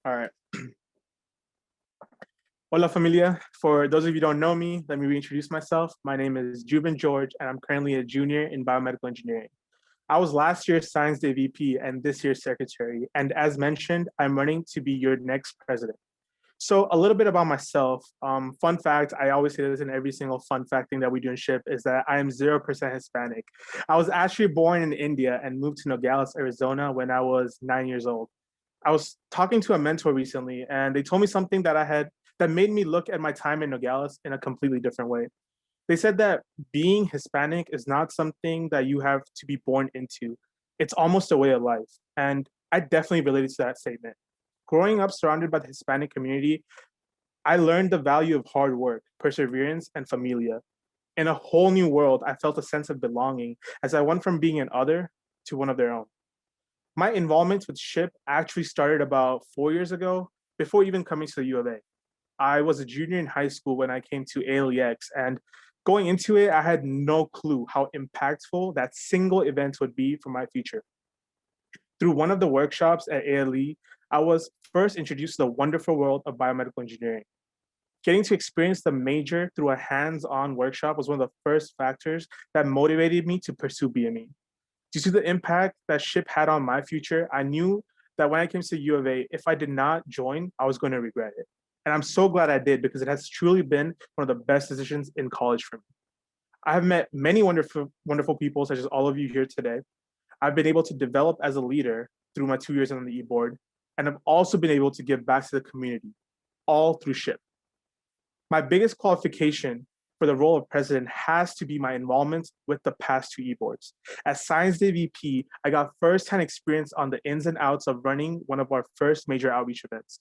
All right. Hola, familia. For those of you who don't know me, let me reintroduce myself. My name is Jubin George, and I'm currently a junior in biomedical engineering. I was last year's Science Day VP and this year's secretary. And as mentioned, I'm running to be your next president. So, a little bit about myself. Fun fact, I always say this in every single fun fact thing that we do in SHIP is that I am 0% Hispanic. I was actually born in India and moved to Nogales, Arizona when I was 9 years old. I was talking to a mentor recently, and they told me something that made me look at my time in Nogales in a completely different way. They said that being Hispanic is not something that you have to be born into. It's almost a way of life. And I definitely related to that statement. Growing up surrounded by the Hispanic community, I learned the value of hard work, perseverance, and familia. In a whole new world, I felt a sense of belonging as I went from being an other to one of their own. My involvement with SHIP actually started about 4 years ago, before even coming to the U of A. I was a junior in high school when I came to ALEX, and going into it, I had no clue how impactful that single event would be for my future. Through one of the workshops at ALE, I was first introduced to the wonderful world of biomedical engineering. Getting to experience the major through a hands on workshop was one of the first factors that motivated me to pursue BME. Due to the impact that SHIP had on my future, I knew that when I came to U of A, if I did not join, I was going to regret it. And I'm so glad I did because it has truly been one of the best decisions in college for me. I have met many wonderful people, such as all of you here today. I've been able to develop as a leader through my 2 years on the e-board, and I've also been able to give back to the community, all through SHIP. My biggest qualification for the role of president has to be my involvement with the past two e-boards. As Science Day VP, I got firsthand experience on the ins and outs of running one of our first major outreach events.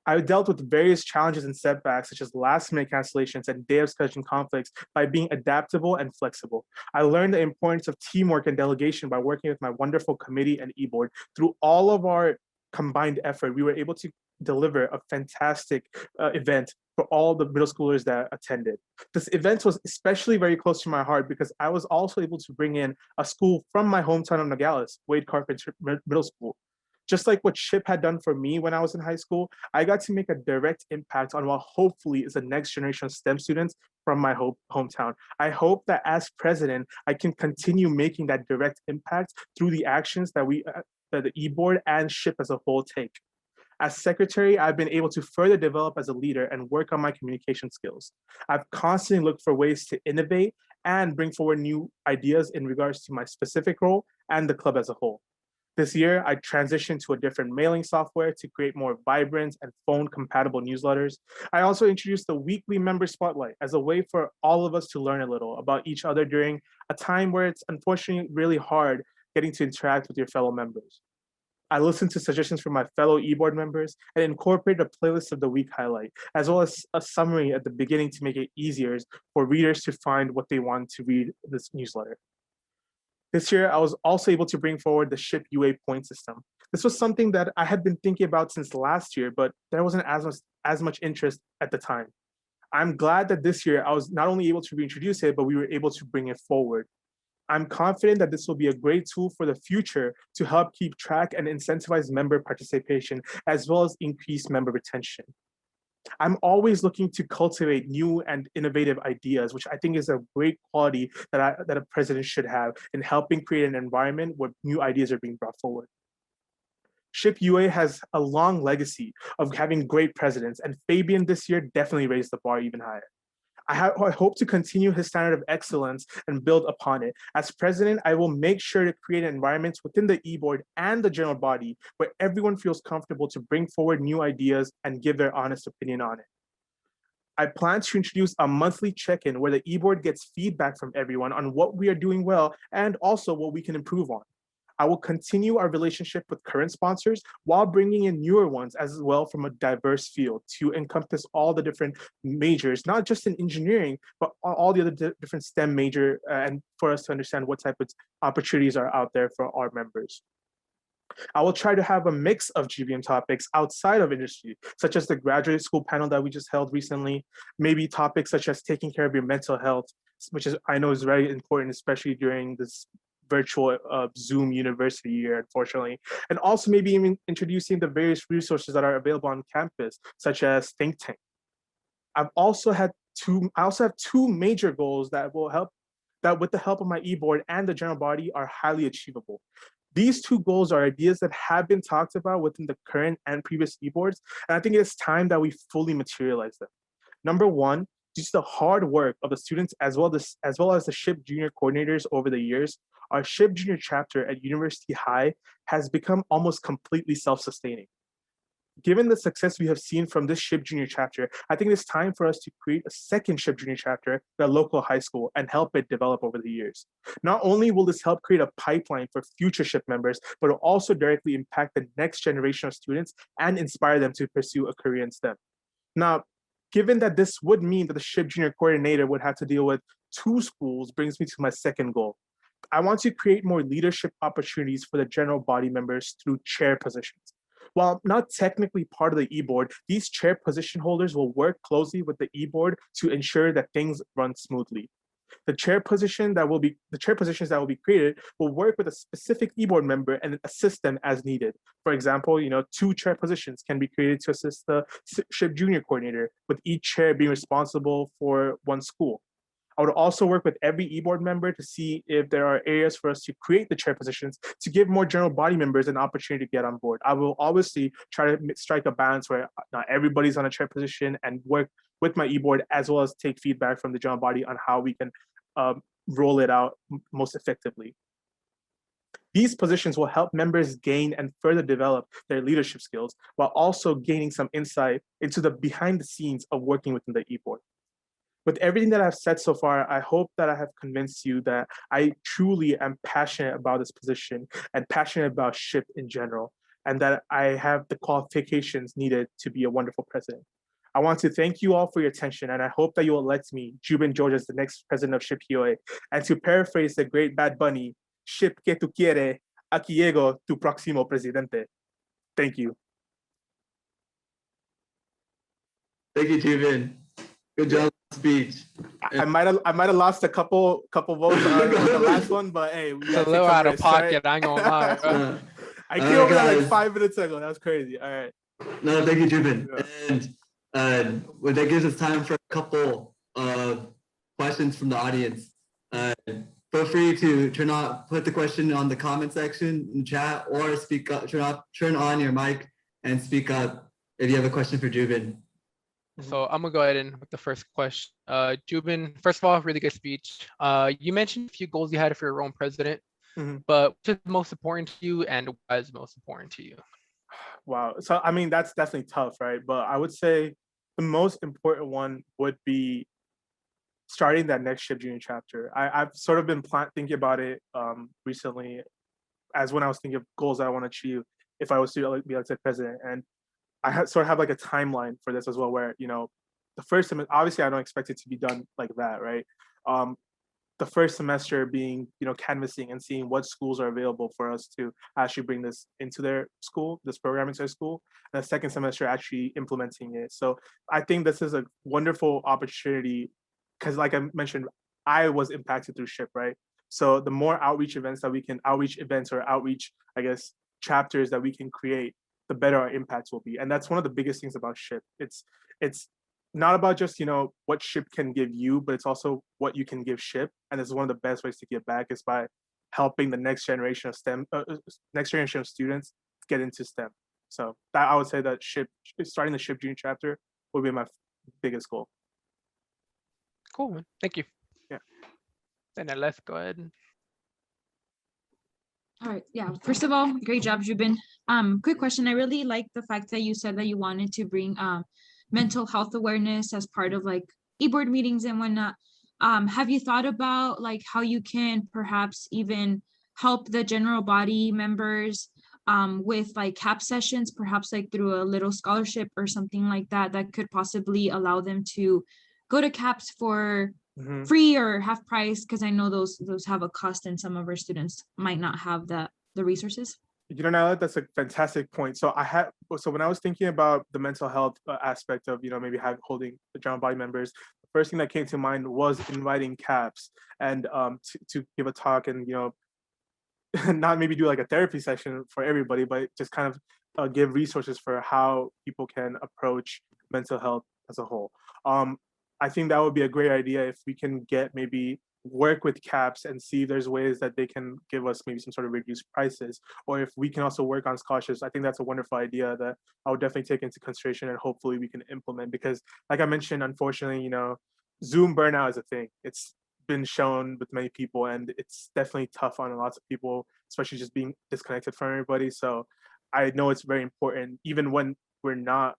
I dealt with various challenges and setbacks, such as last minute cancellations and day of scheduling conflicts, by being adaptable and flexible. I learned the importance of teamwork and delegation by working with my wonderful committee and e-board. Through all of our combined effort, we were able to deliver a fantastic event for all the middle schoolers that attended. This event was especially very close to my heart because I was also able to bring in a school from my hometown of Nogales, Wade Carpenter Middle School. Just like what SHIP had done for me when I was in high school, I got to make a direct impact on what hopefully is the next generation of STEM students from my hometown. I hope that as president, I can continue making that direct impact through the actions that the e-board and SHIP as a whole take. As secretary, I've been able to further develop as a leader and work on my communication skills. I've constantly looked for ways to innovate and bring forward new ideas in regards to my specific role and the club as a whole. This year, I transitioned to a different mailing software to create more vibrant and phone compatible newsletters. I also introduced the weekly member spotlight as a way for all of us to learn a little about each other during a time where it's unfortunately really hard getting to interact with your fellow members. I listened to suggestions from my fellow e-board members and incorporated a playlist of the week highlight, as well as a summary at the beginning to make it easier for readers to find what they want to read this newsletter. This year, I was also able to bring forward the SHIP UA point system. This was something that I had been thinking about since last year, but there wasn't as much interest at the time. I'm glad that this year I was not only able to reintroduce it, but we were able to bring it forward. I'm confident that this will be a great tool for the future to help keep track and incentivize member participation, as well as increase member retention. I'm always looking to cultivate new and innovative ideas, which I think is a great quality that a president should have in helping create an environment where new ideas are being brought forward. SHIP UA has a long legacy of having great presidents, and Fabian this year definitely raised the bar even higher. I hope to continue his standard of excellence and build upon it. As president, I will make sure to create environments within the e-board and the general body where everyone feels comfortable to bring forward new ideas and give their honest opinion on it. I plan to introduce a monthly check-in where the e-board gets feedback from everyone on what we are doing well and also what we can improve on. I will continue our relationship with current sponsors while bringing in newer ones as well from a diverse field to encompass all the different majors, not just in engineering, but all the other different STEM major, and for us to understand what type of opportunities are out there for our members. I will try to have a mix of GBM topics outside of industry, such as the graduate school panel that we just held recently, maybe topics such as taking care of your mental health, which is I know is very important, especially during virtual Zoom university year, unfortunately. And also maybe even introducing the various resources that are available on campus, such as Think Tank. I also have two major goals that will help, that with the help of my e-board and the general body are highly achievable. These two goals are ideas that have been talked about within the current and previous e-boards, and I think it's time that we fully materialize them. Number one, due to the hard work of the students as well as the SHIP junior coordinators over the years, our SHIP junior chapter at University High has become almost completely self-sustaining. Given the success we have seen from this SHIP junior chapter, I think it's time for us to create a second SHIP junior chapter at a local high school and help it develop over the years. Not only will this help create a pipeline for future SHIP members, but it will also directly impact the next generation of students and inspire them to pursue a career in STEM. Now, given that this would mean that the SHIP junior coordinator would have to deal with two schools, brings me to my second goal. I want to create more leadership opportunities for the general body members through chair positions. While not technically part of the e-board, these chair position holders will work closely with the e-board to ensure that things run smoothly. The chair positions that will be created will work with a specific e-board member and assist them as needed. For example, two chair positions can be created to assist the SHIP junior coordinator, with each chair being responsible for one school. I would also work with every e-board member to see if there are areas for us to create the chair positions to give more general body members an opportunity to get on board. I will obviously try to strike a balance where not everybody's on a chair position, and work with my e-board as well as take feedback from the general body on how we can roll it out most effectively. These positions will help members gain and further develop their leadership skills while also gaining some insight into the behind the scenes of working within the e-board. With everything that I've said so far, I hope that I have convinced you that I truly am passionate about this position and passionate about SHIP in general, and that I have the qualifications needed to be a wonderful president. I want to thank you all for your attention, and I hope that you will elect me, Jubin George, as the next president of SHIP HOA. And to paraphrase the great Bad Bunny, SHIP que tu quiere, aquí llego tu próximo presidente. Thank you. Thank you, Jubin. Good job speech. I might have lost a couple votes on the last one, but hey, we It's a little out of pocket. Right? I ain't gonna lie. I came over there like 5 minutes ago. That was crazy. All right. No, thank you, Jubin. And well, that gives us time for a couple questions from the audience. Feel free to put the question on the comment section in chat, or speak up. Turn on your mic and speak up if you have a question for Jubin. So I'm gonna go ahead and with the first question. Jubin, first of all, really good speech. You mentioned a few goals you had for your own president, but which is most important to you, and why is most important to you? Wow. So I mean, that's definitely tough, right? But I would say the most important one would be starting that next SHIP junior chapter. I've sort of been thinking about it recently, as when I was thinking of goals that I want to achieve if I was to be elected president. And I sort of have like a timeline for this as well, where, the first semester, obviously I don't expect it to be done like that, right? The first semester being, canvassing and seeing what schools are available for us to actually bring this into their school, this program into their school, and the second semester actually implementing it. So I think this is a wonderful opportunity because, like I mentioned, I was impacted through SHIP, right? So the more outreach events, or outreach, I guess, chapters that we can create, the better our impacts will be. And that's one of the biggest things about SHIP. It's not about just, what SHIP can give you, but it's also what you can give SHIP. And it's one of the best ways to give back is by helping the next generation of students get into STEM. So that, I would say that starting the SHIP junior chapter would be my biggest goal. Cool, man. Thank you. Yeah. Then let's go ahead. All right. Yeah. First of all, great job, Jubin. Quick question. I really like the fact that you said that you wanted to bring mental health awareness as part of like e-board meetings and whatnot. Have you thought about like how you can perhaps even help the general body members with like CAP sessions, perhaps like through a little scholarship or something like that, that could possibly allow them to go to CAPS for free or half price? Because I know those have a cost, and some of our students might not have the resources. Now that's a fantastic point. So when I was thinking about the mental health aspect of, maybe holding the general body members, the first thing that came to mind was inviting CAPS and to give a talk and, not maybe do like a therapy session for everybody, but just kind of give resources for how people can approach mental health as a whole. I think that would be a great idea if we can get maybe work with CAPS and see if there's ways that they can give us maybe some sort of reduced prices, or if we can also work on scholarships. I think that's a wonderful idea that I would definitely take into consideration and hopefully we can implement, because like I mentioned, unfortunately, Zoom burnout is a thing. It's been shown with many people, and it's definitely tough on lots of people, especially just being disconnected from everybody. So I know it's very important, even when we're not,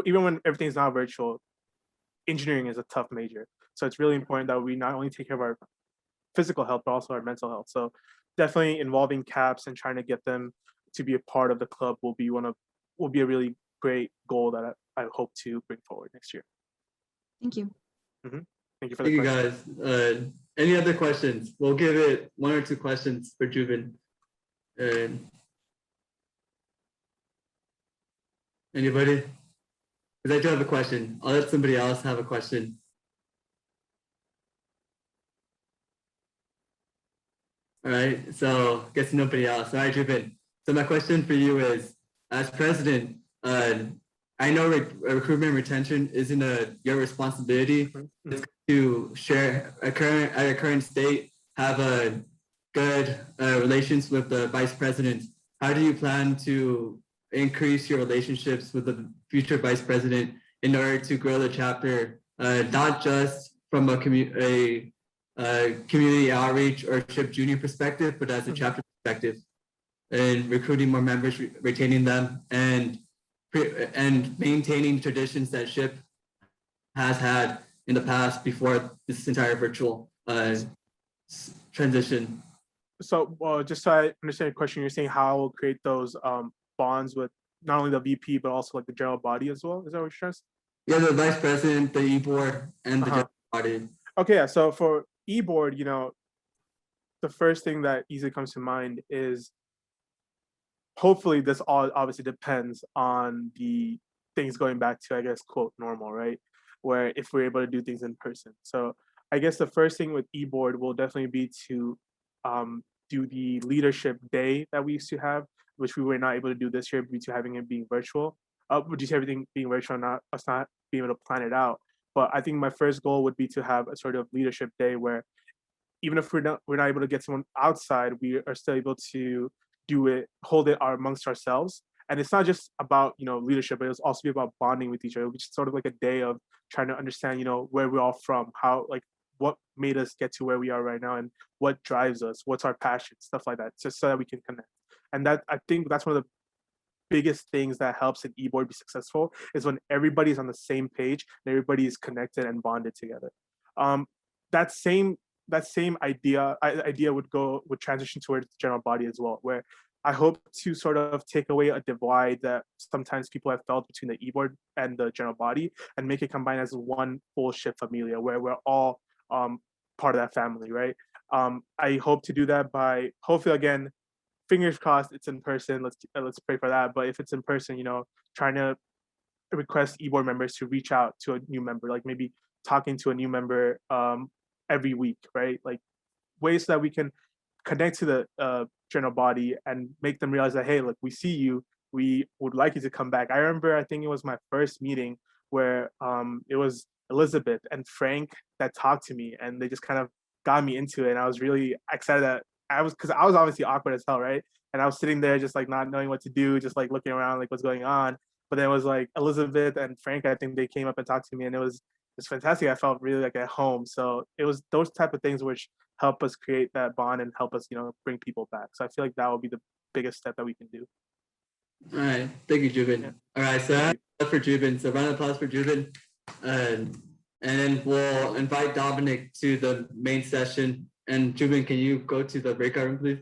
even when everything's not virtual, engineering is a tough major. So it's really important that we not only take care of our physical health, but also our mental health. So definitely involving CAPS and trying to get them to be a part of the club will be a really great goal that I hope to bring forward next year. Thank you. Thank you for the Thank question. you guys. Any other questions? We'll give it 1 or 2 questions for Jubin. Anybody? Because I do have a question. I'll let somebody else have a question. All right, so guess nobody else. All right, Jubin. So my question for you is, as president, I know recruitment and retention isn't your responsibility. It's to share at a current state, have a good relations with the vice president. How do you plan to increase your relationships with the future vice president in order to grow the chapter, not just from a community outreach or SHIP junior perspective, but as a chapter perspective, and recruiting more members, retaining them, and maintaining traditions that SHIP has had in the past before this entire virtual transition. So just so I understand your question, you're saying how we'll create those bonds with not only the VP, but also like the general body as well? Is that what you're trying to say? Yeah, the vice president, the e-board, and the general body. Okay, yeah, so for e-board, the first thing that easily comes to mind is, hopefully this all obviously depends on the things going back to, I guess, quote, normal, right? Where if we're able to do things in person. So I guess the first thing with e-board will definitely be to do the leadership day that we used to have, which we were not able to do this year due to having it being virtual. Due to everything being virtual, us not being able to plan it out. But I think my first goal would be to have a sort of leadership day where even if we're not able to get someone outside, we are still able to hold it amongst ourselves. And it's not just about leadership, but it's also be about bonding with each other, which is sort of like a day of trying to understand where we're all from, how, like, what made us get to where we are right now, and what drives us, what's our passion, stuff like that, just so that we can connect. And that, I think that's one of the biggest things that helps an e-board be successful, is when everybody's on the same page and everybody is connected and bonded together. That same idea would transition towards the general body as well, where I hope to sort of take away a divide that sometimes people have felt between the e-board and the general body, and make it combine as one full SHIP familia, where we're all part of that family, right? I hope to do that by, hopefully, again, fingers crossed, it's in person. Let's pray for that. But if it's in person, trying to request e-board members to reach out to a new member, like maybe talking to a new member every week, right? Like ways that we can connect to the general body and make them realize that, hey, look, we see you. We would like you to come back. I remember, I think it was my first meeting where it was Elizabeth and Frank that talked to me, and they just kind of got me into it. And I was really excited that because I was obviously awkward as hell, right? And I was sitting there just like not knowing what to do, just like looking around, like what's going on. But then it was like Elizabeth and Frank, I think they came up and talked to me, and it's fantastic. I felt really like at home. So it was those type of things which help us create that bond and help us, bring people back. So I feel like that will be the biggest step that we can do. All right, thank you, Jubin. Yeah. All right, so for Jubin. So round of applause for Jubin. And then we'll invite Dominic to the main session. And Jubin, can you go to the breakout room, please?